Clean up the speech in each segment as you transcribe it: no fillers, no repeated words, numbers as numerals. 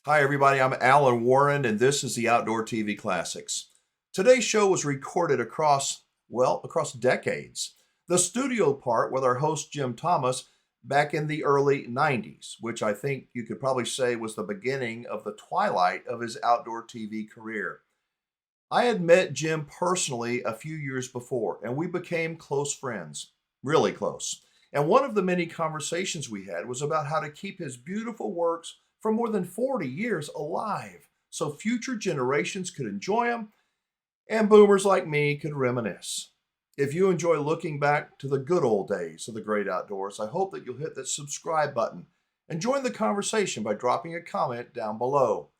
Hi, everybody. I'm Alan Warren, and this is the Outdoor TV Classics. Today's show was recorded across decades. The studio part with our host Jim Thomas back in the early 90s, which I think you could probably say was the beginning of the twilight of his outdoor TV career. I had met Jim personally a few years before, and we became close friends, really close. And one of the many conversations we had was about how to keep his beautiful works for more than 40 years alive so future generations could enjoy them and boomers like me could reminisce. If you enjoy looking back to the good old days of the great outdoors, I hope that you'll hit that subscribe button and join the conversation by dropping a comment down below.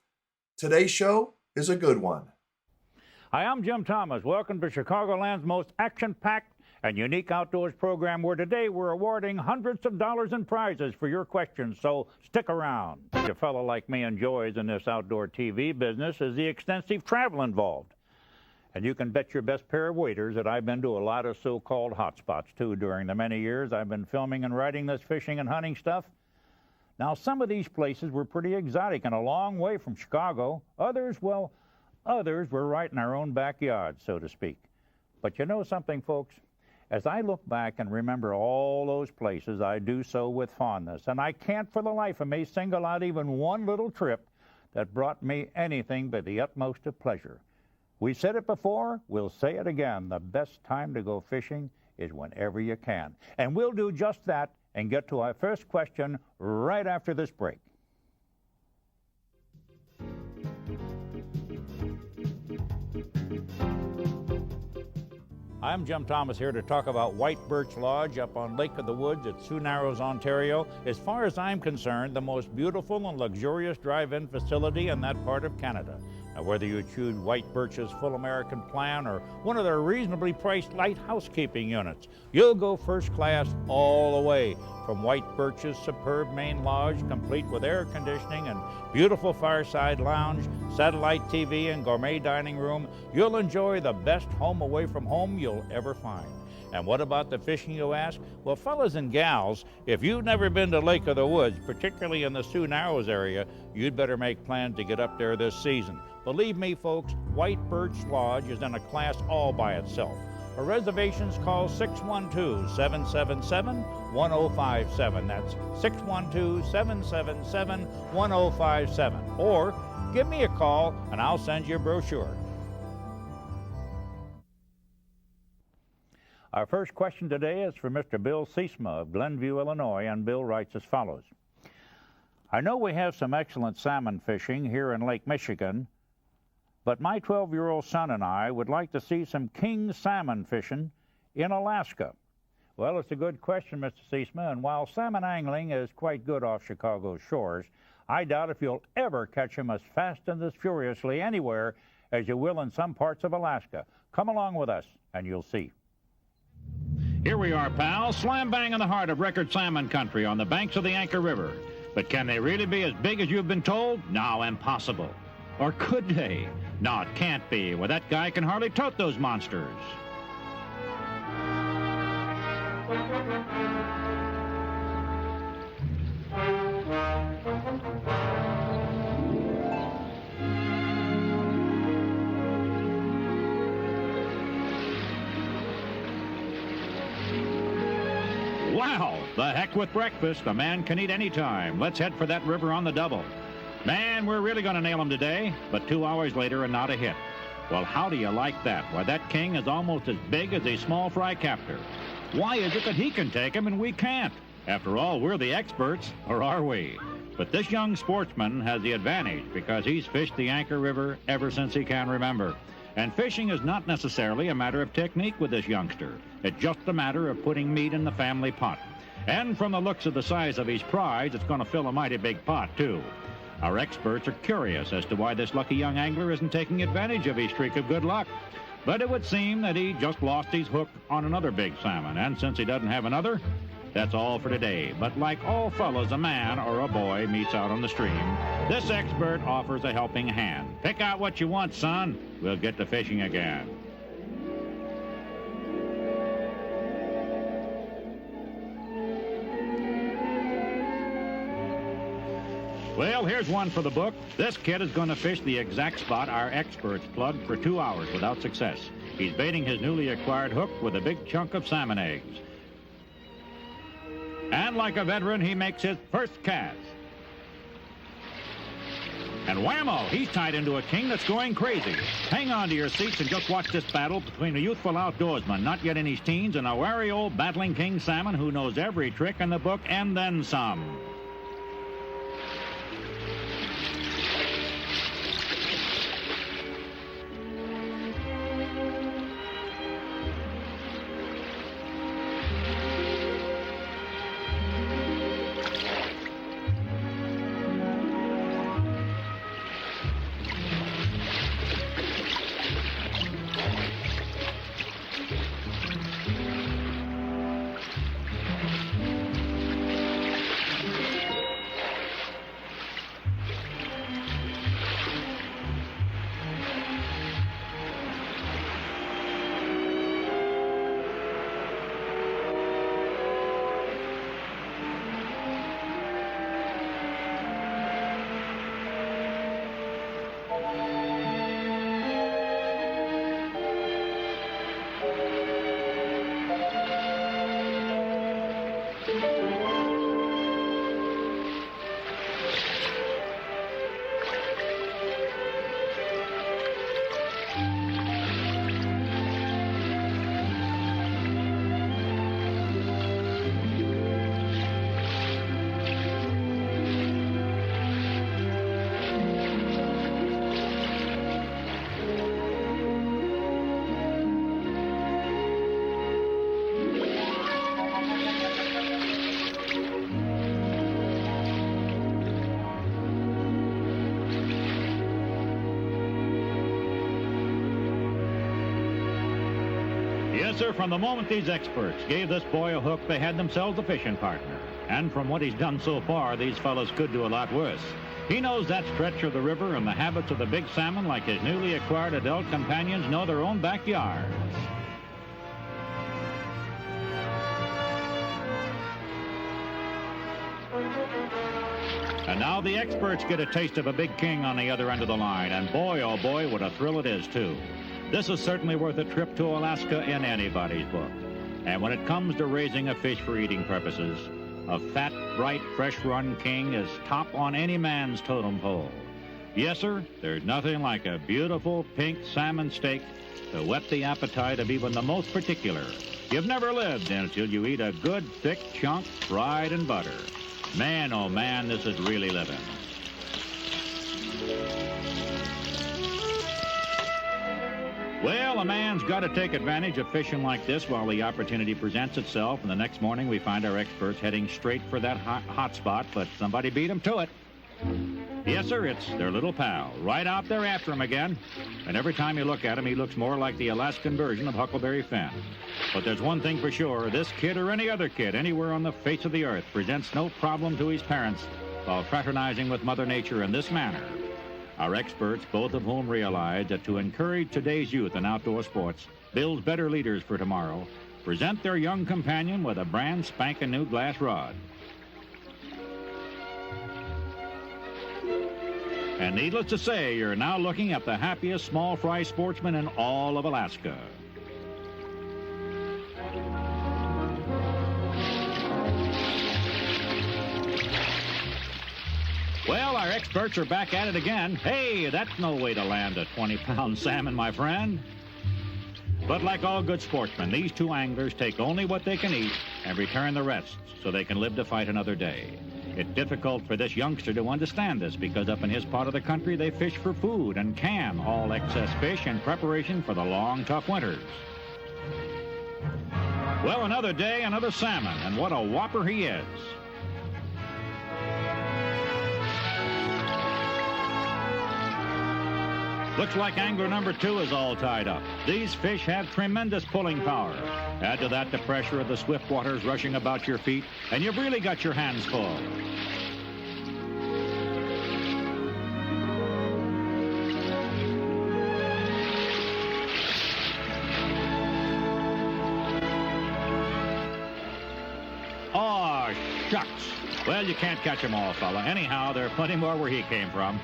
Today's show is a good one. Hi, I'm Jim Thomas. Welcome to Chicagoland's most action-packed and unique outdoors program, where today we're awarding hundreds of dollars in prizes for your questions, so stick around. What a fellow like me enjoys in this outdoor TV business is the extensive travel involved. And you can bet your best pair of waders that I've been to a lot of so-called hotspots, too, during the many years I've been filming and writing this fishing and hunting stuff. Now, some of these places were pretty exotic and a long way from Chicago. Others were right in our own backyard, so to speak. But you know something, folks? As I look back and remember all those places, I do so with fondness. And I can't for the life of me single out even one little trip that brought me anything but the utmost of pleasure. We said it before, we'll say it again. The best time to go fishing is whenever you can. And we'll do just that and get to our first question right after this break. I'm Jim Thomas here to talk about White Birch Lodge up on Lake of the Woods at Sioux Narrows, Ontario. As far as I'm concerned, the most beautiful and luxurious drive-in facility in that part of Canada. Now, whether you choose White Birch's full American plan or one of their reasonably priced light housekeeping units, you'll go first class all the way. From White Birch's superb main lodge, complete with air conditioning and beautiful fireside lounge, satellite TV, and gourmet dining room, you'll enjoy the best home away from home you'll ever find. And what about the fishing, you ask? Well, fellas and gals, if you've never been to Lake of the Woods, particularly in the Sioux Narrows area, you'd better make plans to get up there this season. Believe me, folks, White Birch Lodge is in a class all by itself. For reservations, call 612-777-1057. That's 612-777-1057. Or give me a call and I'll send you a brochure. Our first question today is for Mr. Bill Seesma of Glenview, Illinois, and Bill writes as follows. I know we have some excellent salmon fishing here in Lake Michigan, but my 12-year-old son and I would like to see some king salmon fishing in Alaska. Well, it's a good question, Mr. Seesma, and while salmon angling is quite good off Chicago's shores, I doubt if you'll ever catch them as fast and as furiously anywhere as you will in some parts of Alaska. Come along with us, and you'll see. Here we are, pals, slam bang in the heart of record salmon country on the banks of the Anchor River. But can they really be as big as you've been told? No, impossible. Or could they? No, it can't be. Well, that guy can hardly tote those monsters. Wow, the heck with breakfast. A man can eat any time. Let's head for that river on the double. Man, we're really going to nail him today, but 2 hours later and not a hit. Well, how do you like that? Why, that king is almost as big as a small fry captor. Why is it that he can take him and we can't? After all, we're the experts, or are we? But this young sportsman has the advantage because he's fished the Anchor River ever since he can remember. And fishing is not necessarily a matter of technique with this youngster. It's just a matter of putting meat in the family pot. And from the looks of the size of his prize, it's going to fill a mighty big pot, too. Our experts are curious as to why this lucky young angler isn't taking advantage of his streak of good luck. But it would seem that he just lost his hook on another big salmon, and since he doesn't have another, that's all for today. But like all fellas, a man or a boy meets out on the stream. This expert offers a helping hand. Pick out what you want, son. We'll get to fishing again. Well, here's one for the book. This kid is going to fish the exact spot our experts plugged for 2 hours without success. He's baiting his newly acquired hook with a big chunk of salmon eggs. And like a veteran, he makes his first cast. And whammo, he's tied into a king that's going crazy. Hang on to your seats and just watch this battle between a youthful outdoorsman, not yet in his teens, and a wary old battling king salmon who knows every trick in the book and then some. Yes, sir, from the moment these experts gave this boy a hook, they had themselves a fishing partner. And from what he's done so far, these fellows could do a lot worse. He knows that stretch of the river and the habits of the big salmon like his newly acquired adult companions know their own backyards. And now the experts get a taste of a big king on the other end of the line, and boy, oh boy, what a thrill it is, too. This is certainly worth a trip to Alaska in anybody's book. And when it comes to raising a fish for eating purposes, a fat, bright, fresh-run king is top on any man's totem pole. Yes, sir, there's nothing like a beautiful pink salmon steak to whet the appetite of even the most particular. You've never lived until you eat a good, thick chunk fried in butter. Man, oh man, this is really living. Well, a man's got to take advantage of fishing like this while the opportunity presents itself, and the next morning we find our experts heading straight for that hot spot, but somebody beat them to it. Yes, sir, it's their little pal, right out there after him again. And every time you look at him, he looks more like the Alaskan version of Huckleberry Finn. But there's one thing for sure, this kid or any other kid anywhere on the face of the earth presents no problem to his parents while fraternizing with Mother Nature in this manner. Our experts, both of whom realize that to encourage today's youth in outdoor sports builds better leaders for tomorrow, present their young companion with a brand spanking new glass rod. And needless to say, you're now looking at the happiest small fry sportsman in all of Alaska. Well, our experts are back at it again. Hey, that's no way to land a 20-pound salmon, my friend. But like all good sportsmen, these two anglers take only what they can eat and return the rest so they can live to fight another day. It's difficult for this youngster to understand this because up in his part of the country, they fish for food and can all excess fish in preparation for the long, tough winters. Well, another day, another salmon, and what a whopper he is. Looks like angler number 2 is all tied up. These fish have tremendous pulling power. Add to that the pressure of the swift waters rushing about your feet, and you've really got your hands full. Oh, Shucks. Well, you can't catch 'em all, fella. Anyhow, there are plenty more where he came from.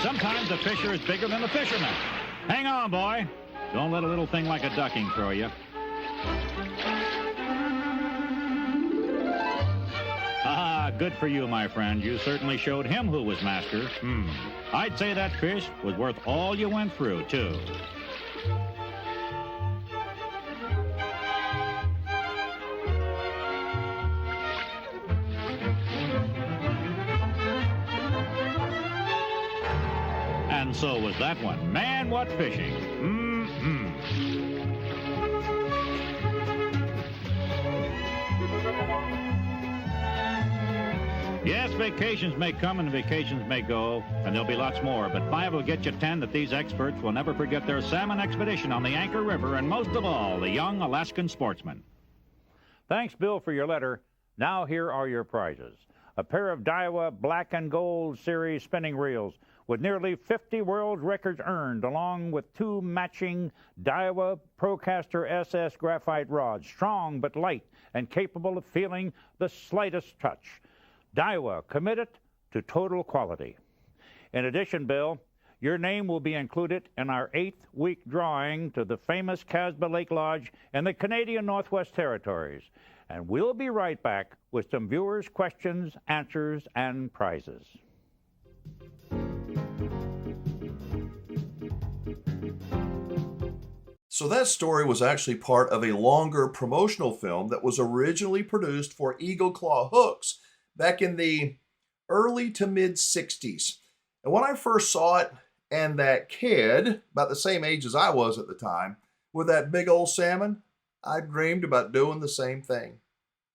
Sometimes the fisher is bigger than the fisherman. Hang on, boy. Don't let a little thing like a ducking throw you. Ah, good for you, my friend. You certainly showed him who was master. I'd say that fish was worth all you went through, too. And so was that one. Man, what fishing. Yes, vacations may come and vacations may go, and there'll be lots more, but 5 will get you 10 that these experts will never forget their salmon expedition on the Anchor River, and most of all, the young Alaskan sportsman. Thanks, Bill, for your letter. Now here are your prizes. A pair of Daiwa Black and Gold Series spinning reels with nearly 50 world records earned, along with 2 matching Daiwa Procaster SS graphite rods, strong but light and capable of feeling the slightest touch. Daiwa, committed to total quality. In addition, Bill, your name will be included in our 8th-week drawing to the famous Casbah Lake Lodge in the Canadian Northwest Territories. And we'll be right back with some viewers' questions, answers, and prizes. So that story was actually part of a longer promotional film that was originally produced for Eagle Claw hooks back in the early to mid 60s. And when I first saw it, and that kid, about the same age as I was at the time, with that big old salmon, I dreamed about doing the same thing.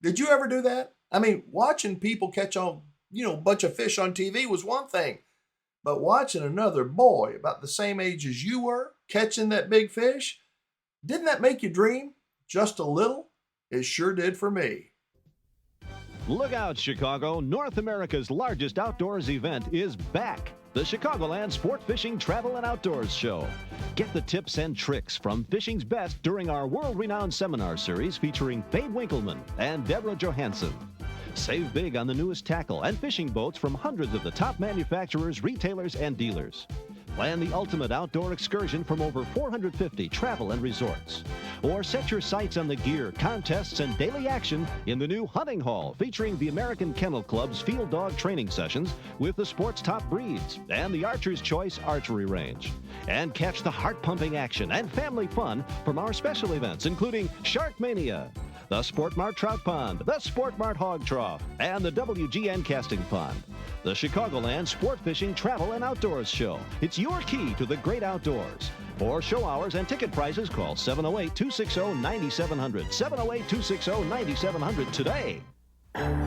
Did you ever do that? I mean, watching people catch a bunch of fish on TV was one thing, but watching another boy about the same age as you were catching that big fish, didn't that make you dream just a little? It sure did for me. Look out, Chicago. North America's largest outdoors event is back. The Chicagoland Sport Fishing Travel and Outdoors Show. Get the tips and tricks from fishing's best during our world-renowned seminar series featuring Babe Winkleman and Deborah Johansson. Save big on the newest tackle and fishing boats from hundreds of the top manufacturers, retailers, and dealers. Plan the ultimate outdoor excursion from over 450 travel and resorts. Or set your sights on the gear, contests, and daily action in the new Hunting Hall featuring the American Kennel Club's field dog training sessions with the sport's top breeds and the Archer's Choice Archery Range. And catch the heart-pumping action and family fun from our special events, including Sharkmania, the Sport Mart Trout Pond, the Sport Mart Hog Trough, and the WGN Casting Pond. The Chicagoland Sport Fishing Travel and Outdoors Show. It's your key to the great outdoors. For show hours and ticket prices, call 708-260-9700. 708-260-9700 today.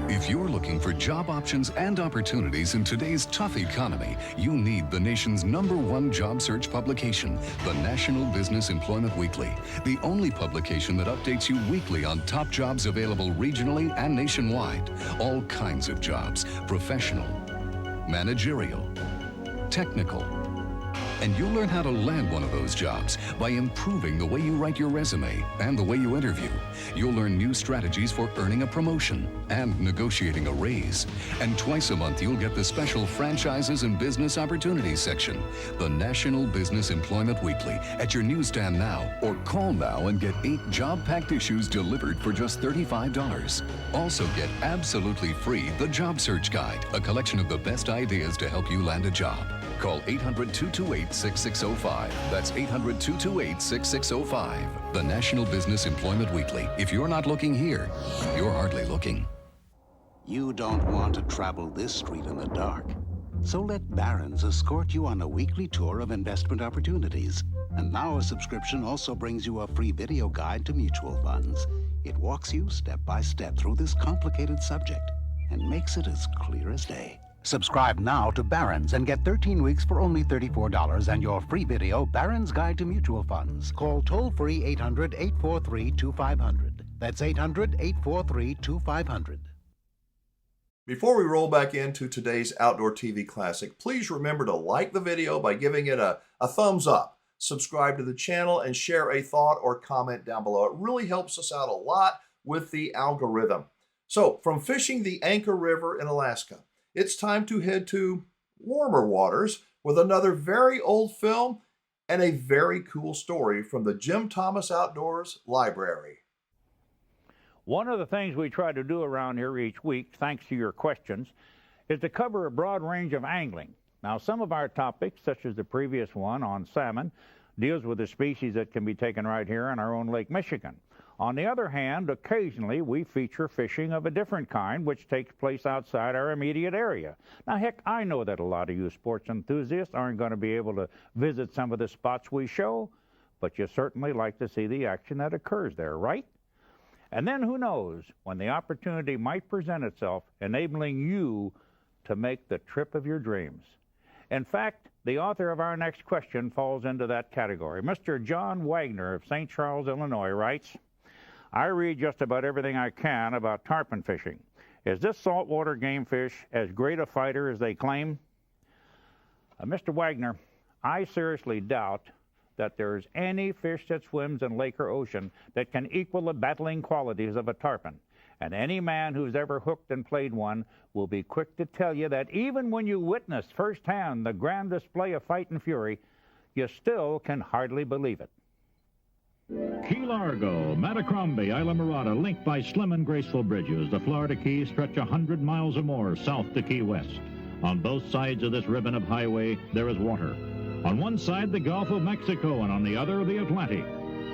If you're looking for job options and opportunities in today's tough economy, you need the nation's #1 job search publication, the National Business Employment Weekly, the only publication that updates you weekly on top jobs available regionally and nationwide. All kinds of jobs, professional, managerial, technical. And you'll learn how to land one of those jobs by improving the way you write your resume and the way you interview. You'll learn new strategies for earning a promotion and negotiating a raise. And twice a month, you'll get the special Franchises and Business Opportunities section, the National Business Employment Weekly, at your newsstand now, or call now and get 8 job-packed issues delivered for just $35. Also get absolutely free the Job Search Guide, a collection of the best ideas to help you land a job. Call 800-228-6605. That's 800-228-6605. The National Business Employment Weekly. If you're not looking here, you're hardly looking. You don't want to travel this street in the dark. So let Barron's escort you on a weekly tour of investment opportunities. And now a subscription also brings you a free video guide to mutual funds. It walks you step by step through this complicated subject and makes it as clear as day. Subscribe now to Barron's and get 13 weeks for only $34 and your free video, Barron's Guide to Mutual Funds. Call toll-free 800-843-2500. That's 800-843-2500. Before we roll back into today's Outdoor TV Classic, please remember to like the video by giving it a thumbs up. subscribe to the channel, and share a thought or comment down below. It really helps us out a lot with the algorithm. So, from fishing the Anchor River in Alaska, it's time to head to warmer waters with another very old film and a very cool story from the Jim Thomas Outdoors Library. One of the things we try to do around here each week, thanks to your questions, is to cover a broad range of angling. Now, some of our topics, such as the previous one on salmon, deals with a species that can be taken right here in our own Lake Michigan. On the other hand, occasionally we feature fishing of a different kind, which takes place outside our immediate area. Now, heck, I know that a lot of you sports enthusiasts aren't going to be able to visit some of the spots we show, but you certainly like to see the action that occurs there, right? And then who knows, when the opportunity might present itself, enabling you to make the trip of your dreams. In fact, the author of our next question falls into that category. Mr. John Wagner of St. Charles, Illinois writes, I read just about everything I can about tarpon fishing. Is this saltwater game fish as great a fighter as they claim? Mr. Wagner, I seriously doubt that there is any fish that swims in lake or ocean that can equal the battling qualities of a tarpon. And any man who's ever hooked and played one will be quick to tell you that even when you witness firsthand the grand display of fight and fury, you still can hardly believe it. Key Largo, Matacrombie, Islamorada, linked by slim and graceful bridges. The Florida Keys stretch 100 miles or more south to Key West. On both sides of this ribbon of highway, there is water. On one side, the Gulf of Mexico, and on the other, the Atlantic.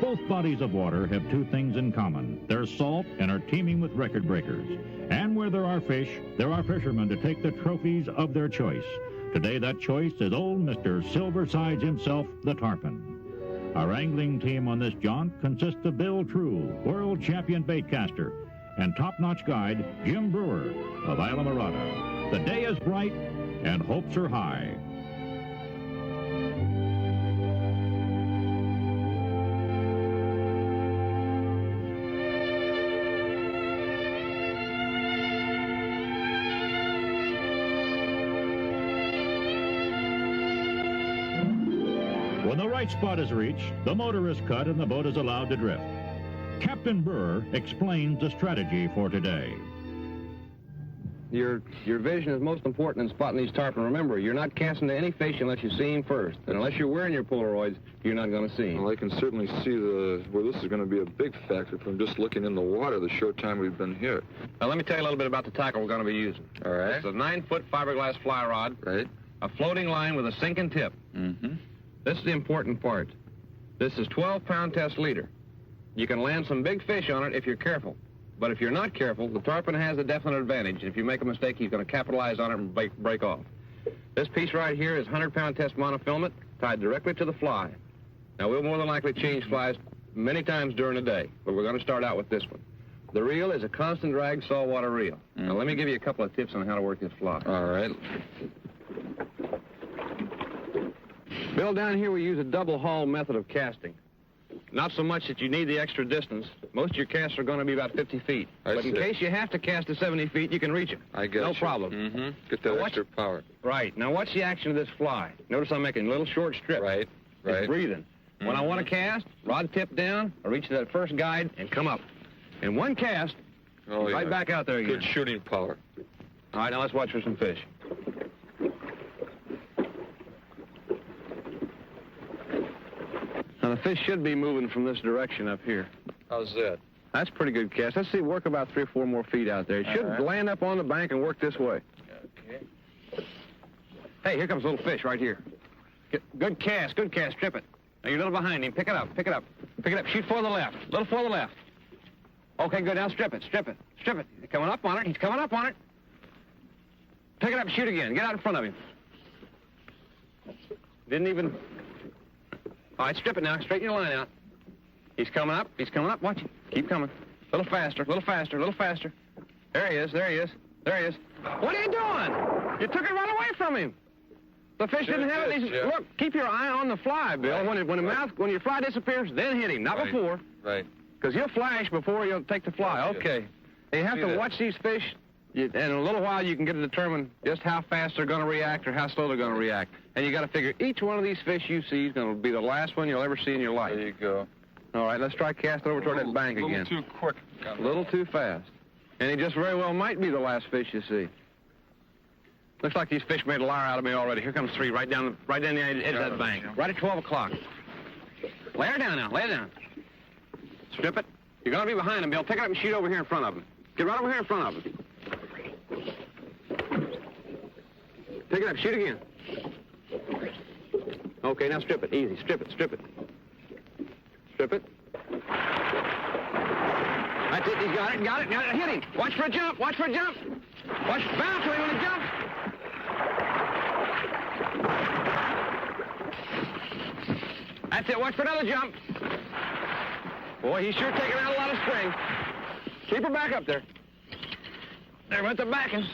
Both bodies of water have two things in common. They're salt and are teeming with record breakers. And where there are fish, there are fishermen to take the trophies of their choice. Today, that choice is old Mr. Silversides himself, the tarpon. Our angling team on this jaunt consists of Bill Trull, world champion baitcaster, and top-notch guide Jim Brewer of Islamorada. The day is bright and hopes are high. When the right spot is reached, the motor is cut and the boat is allowed to drift. Captain Brewer explains the strategy for today. Your vision is most important in spotting these tarpon. Remember, you're not casting to any fish unless you see him first. And unless you're wearing your Polaroids, you're not going to see him. Well, I can certainly see where this is going to be a big factor from just looking in the water the short time we've been here. Now, let me tell you a little bit about the tackle we're going to be using. All right. It's a 9-foot fiberglass fly rod. Right. A floating line with a sinking tip. Mm-hmm. This is the important part. This is 12-pound test leader. You can land some big fish on it if you're careful. But if you're not careful, the tarpon has a definite advantage. If you make a mistake, he's going to capitalize on it and break off. This piece right here is 100-pound test monofilament tied directly to the fly. Now, we'll more than likely change flies many times during the day, but we're going to start out with this one. The reel is a constant drag saltwater reel. Mm-hmm. Now, let me give you a couple of tips on how to work this fly. All right. Bill, down here we use a double haul method of casting. Not so much that you need the extra distance. Most of your casts are going to be about 50 feet. But in case you have to cast to 70 feet, you can reach it. I get No you. problem. Mm-hmm. Get that extra power. Right. Now, watch the action of this fly. Notice I'm making little short strips. Right. It's breathing. Mm-hmm. When I want to cast, rod tip down, I reach to that first guide and come up. In one cast, right back out there again. Good shooting power. All right, now let's watch for some fish. Now, the fish should be moving from this direction up here. How's that? That's a pretty good cast. Let's see, work about 3 or 4 more feet out there. It should land up on the bank and work this way. Okay. Hey, here comes a little fish right here. Good cast, strip it. Now, you're a little behind him. Pick it up. Shoot for the left, a little for the left. Okay, good, now strip it. He's coming up on it. Pick it up, shoot again. Get out in front of him. Didn't even... All right, strip it now. Straighten your line out. He's coming up. Watch it. Keep coming. A little faster. There he is. What are you doing? You took it right away from him. The fish didn't have it. Look, keep your eye on the fly, Bill. Right. When your fly disappears, then hit him, not before. Right. Because he'll flash before you'll take the fly. Okay. You have to watch these fish. In a little while, you can get to determine just how fast they're going to react or how slow they're going to react. And you got to figure each one of these fish you see is going to be the last one you'll ever see in your life. There you go. All right, let's try casting over toward that bank again. A little too quick. A little too fast. And it just very well might be the last fish you see. Looks like these fish made a liar out of me already. Here comes 3 right down the edge of that bank. Right at 12 o'clock. Lay her down now. Lay her down. Strip it. You're going to be behind them, Bill. Pick it up and shoot over here in front of them. Get right over here in front of them. Pick it up. Shoot again. Okay, now strip it. Easy. Strip it. Strip it. Strip it. That's it. He's got it. Got it. Got it. Hit him. Watch for a jump. Watch for a jump. Watch. Bounce to him when he jumps. That's it. Watch for another jump. Boy, he's sure taking out a lot of string. Keep her back up there. There went the backing.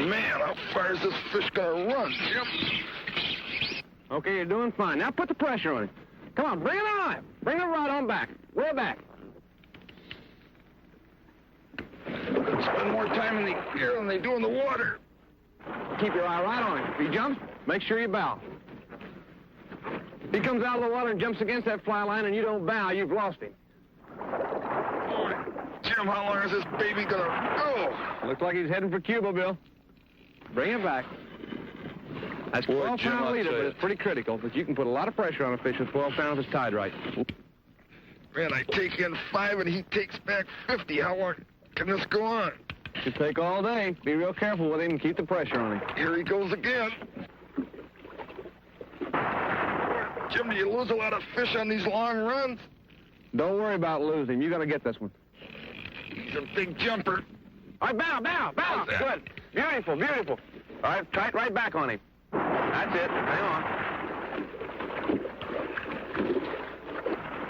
Man, how far is this fish going to run? Yep. Okay, you're doing fine. Now put the pressure on him. Come on, bring it on. Bring the rod on back. Way back. Spend more time in the air than they do in the water. Keep your eye right on him. If he jumps, make sure you bow. If he comes out of the water and jumps against that fly line and you don't bow, you've lost him. Boy, Jim, how long is this baby going to go? Looks like he's heading for Cuba, Bill. Bring him back. That's 12 pound a leader, but it's pretty critical. But you can put a lot of pressure on a fish with 12 pounds that's tied right. Man, I take in 5 and he takes back 50. How long can this go on? Should take all day. Be real careful with him and keep the pressure on him. Here he goes again. Jim, do you lose a lot of fish on these long runs? Don't worry about losing. You got to get this one. He's a big jumper. All right, bow, bow, bow. Good. Beautiful, beautiful. All right, tight right back on him. That's it. Hang on.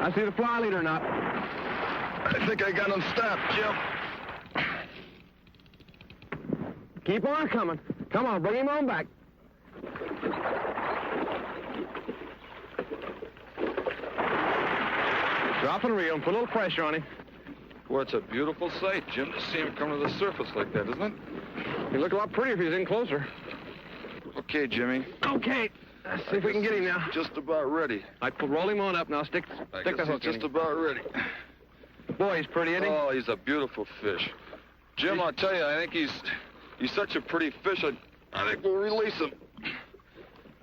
I see the fly leader or not. I think I got him stopped, Jim. Keep on coming. Come on, bring him on back. Drop and reel and put a little pressure on him. Boy, it's a beautiful sight, Jim, to see him come to the surface like that, isn't it? He'd look a lot prettier if he was in closer. Okay, Jimmy. Okay. Let's see if we can get him now. Just about ready. Roll him on up now. Stick the hook in just him. about ready. Boy, he's pretty, isn't he? Oh, he's a beautiful fish. Jim, I'll tell you, I think he's such a pretty fish. I think we'll release him.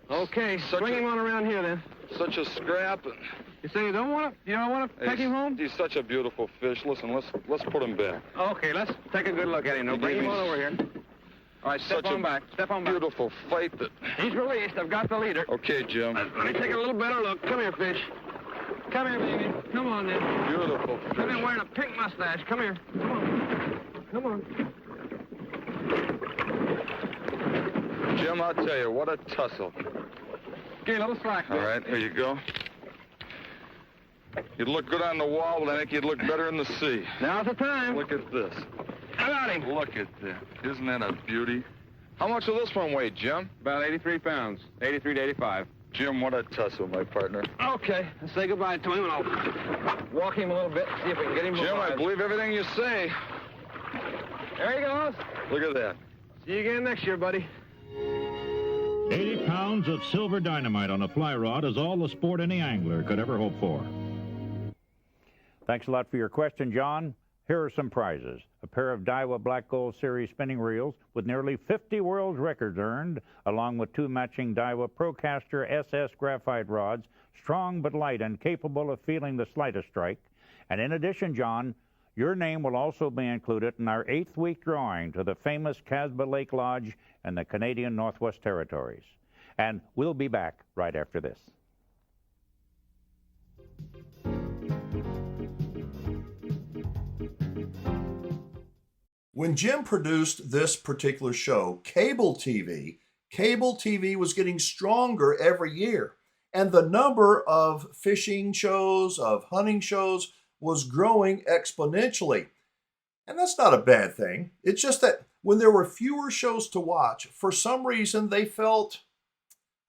Okay, bring him on around here then. Such a scrap. And you say you don't want to take him home? He's such a beautiful fish. Listen, let's put him back. Okay, let's take a good look at him. Now, bring him on over here. All right, step on back. Step on back. Beautiful fight that. He's released. I've got the leader. Okay, Jim. Let me take a little better look. Come here, fish. Come here, baby. Come on, then. Beautiful fish. Come here wearing a pink mustache. Come here. Come on. Come on. Jim, I'll tell you, what a tussle. Give me a little slack. All right, here you go. You'd look good on the wall, but I think you'd look better in the sea. Now's the time. Look at this. I got him. Look at that. Isn't that a beauty? How much will this one weigh, Jim? About 83 pounds. 83 to 85. Jim, what a tussle, my partner. Okay. Let's say goodbye to him, and I'll walk him a little bit, see if we can get him Jim, alive. I believe everything you say. There he goes. Look at that. See you again next year, buddy. 80 pounds of silver dynamite on a fly rod is all the sport any angler could ever hope for. Thanks a lot for your question, John. Here are some prizes. A pair of Daiwa Black Gold Series spinning reels with nearly 50 world records earned, along with 2 matching Daiwa Procaster SS graphite rods, strong but light and capable of feeling the slightest strike. And in addition, John, your name will also be included in our 8th week drawing to the famous Casbah Lake Lodge in the Canadian Northwest Territories. And we'll be back right after this. When Jim produced this particular show, cable TV was getting stronger every year. And the number of fishing shows, of hunting shows, was growing exponentially. And that's not a bad thing. It's just that when there were fewer shows to watch, for some reason they felt,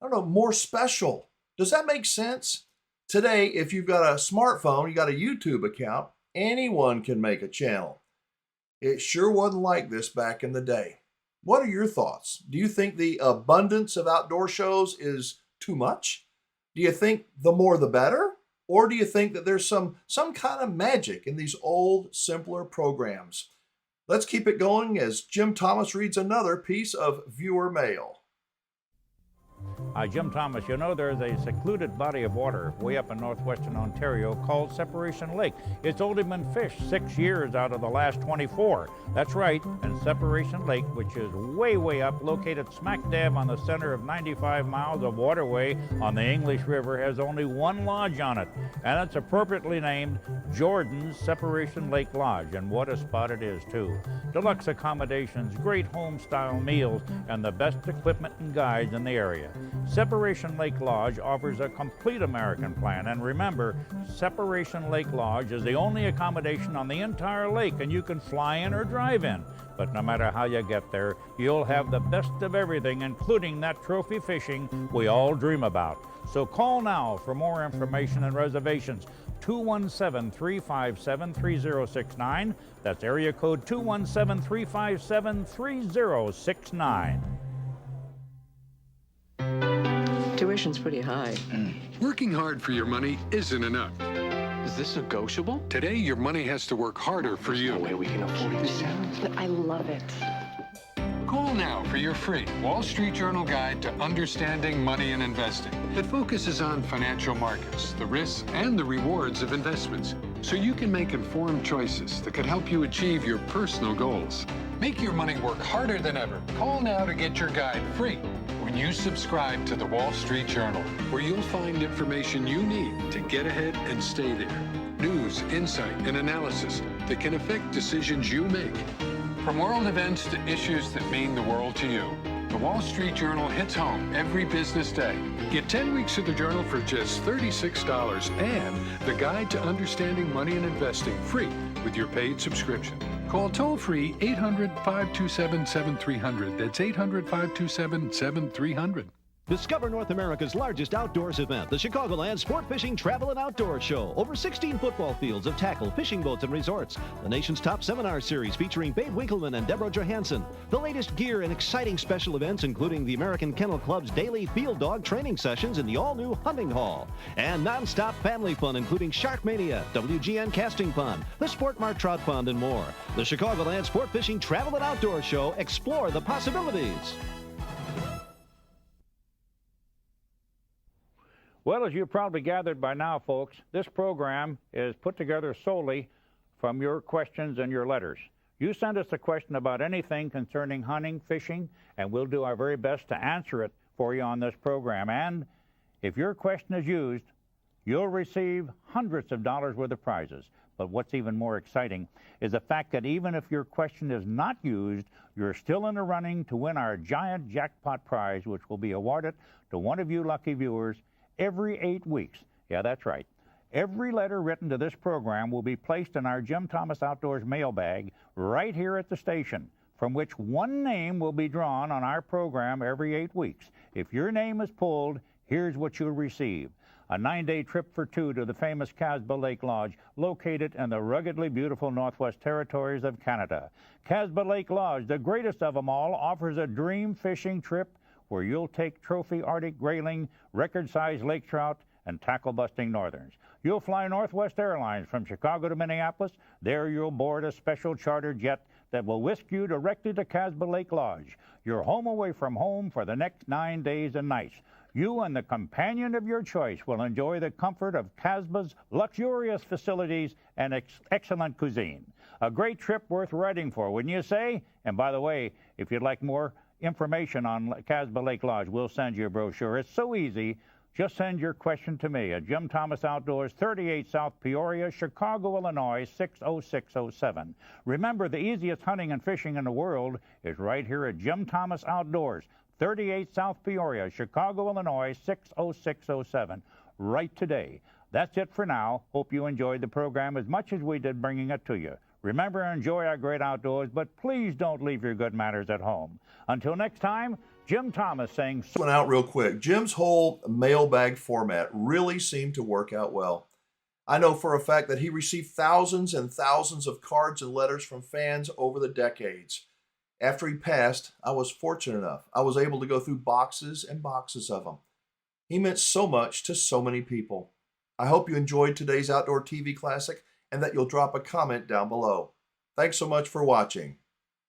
I don't know, more special. Does that make sense? Today, if you've got a smartphone, you got a YouTube account, anyone can make a channel. It sure wasn't like this back in the day. What are your thoughts? Do you think the abundance of outdoor shows is too much? Do you think the more the better? Or do you think that there's some kind of magic in these old, simpler programs? Let's keep it going as Jim Thomas reads another piece of viewer mail. Hi, Jim Thomas. You know, there's a secluded body of water way up in northwestern Ontario called Separation Lake. It's only been fished 6 years out of the last 24. That's right, and Separation Lake, which is way, way up, located smack dab on the center of 95 miles of waterway on the English River, has only one lodge on it, and it's appropriately named Jordan's Separation Lake Lodge, and what a spot it is, too. Deluxe accommodations, great home-style meals, and the best equipment and guides in the area. Separation Lake Lodge offers a complete American plan, and remember, Separation Lake Lodge is the only accommodation on the entire lake, and you can fly in or drive in. But no matter how you get there, you'll have the best of everything, including that trophy fishing we all dream about. So call now for more information and reservations. 217-357-3069. That's area code 217-357-3069. Tuition's pretty high. Working hard for your money isn't enough. Is this negotiable? Today, your money has to work harder for you. No way we can afford this. But I love it. Call now for your free Wall Street Journal guide to understanding money and investing. It focuses on financial markets, the risks and the rewards of investments, so you can make informed choices that could help you achieve your personal goals. Make your money work harder than ever. Call now to get your guide free when you subscribe to the Wall Street Journal, where you'll find information you need to get ahead and stay there. News, insight, and analysis that can affect decisions you make. From world events to issues that mean the world to you, the Wall Street Journal hits home every business day. Get 10 weeks of the Journal for just $36 and the Guide to Understanding Money and Investing free with your paid subscription. Call toll-free 800-527-7300. That's 800-527-7300. Discover North America's largest outdoors event, the Chicagoland Sport Fishing Travel and Outdoors Show. Over 16 football fields of tackle, fishing boats, and resorts. The nation's top seminar series featuring Babe Winkleman and Deborah Johansson. The latest gear and exciting special events, including the American Kennel Club's daily field dog training sessions in the all-new Hunting Hall. And non-stop family fun, including Sharkmania, WGN Casting Pond, the Sport Mart Trout Pond, and more. The Chicagoland Sport Fishing Travel and Outdoors Show. Explore the possibilities. Well, as you've probably gathered by now, folks, this program is put together solely from your questions and your letters. You send us a question about anything concerning hunting, fishing, and we'll do our very best to answer it for you on this program. And if your question is used, you'll receive hundreds of dollars worth of prizes. But what's even more exciting is the fact that even if your question is not used, you're still in the running to win our giant jackpot prize, which will be awarded to one of you lucky viewers every 8 weeks. Yeah, that's right. Every letter written to this program will be placed in our Jim Thomas Outdoors mailbag right here at the station, from which one name will be drawn on our program every 8 weeks. If your name is pulled, here's what you'll receive. A 9-day trip for two to the famous Casbah Lake Lodge, located in the ruggedly beautiful Northwest Territories of Canada. Casbah Lake Lodge, the greatest of them all, offers a dream fishing trip where you'll take trophy Arctic grayling, record-sized lake trout, and tackle-busting northerns. You'll fly Northwest Airlines from Chicago to Minneapolis. There you'll board a special charter jet that will whisk you directly to Casbah Lake Lodge. You're home away from home for the next 9 days and nights. You and the companion of your choice will enjoy the comfort of Casbah's luxurious facilities and excellent cuisine. A great trip worth writing for, wouldn't you say? And by the way, if you'd like more information on Casbah Lake Lodge, we'll send you a brochure. It's so easy. Just send your question to me at Jim Thomas Outdoors, 38 South Peoria, Chicago, Illinois, 60607. Remember, the easiest hunting and fishing in the world is right here at Jim Thomas Outdoors, 38 South Peoria, Chicago, Illinois, 60607. Write today. That's it for now. Hope you enjoyed the program as much as we did bringing it to you. Remember, enjoy our great outdoors, but please don't leave your good manners at home. Until next time, Jim Thomas saying... Went out real quick. Jim's whole mailbag format really seemed to work out well. I know for a fact that he received thousands and thousands of cards and letters from fans over the decades. After he passed, I was fortunate enough. I was able to go through boxes and boxes of them. He meant so much to so many people. I hope you enjoyed today's Outdoor TV Classic and that you'll drop a comment down below. Thanks so much for watching.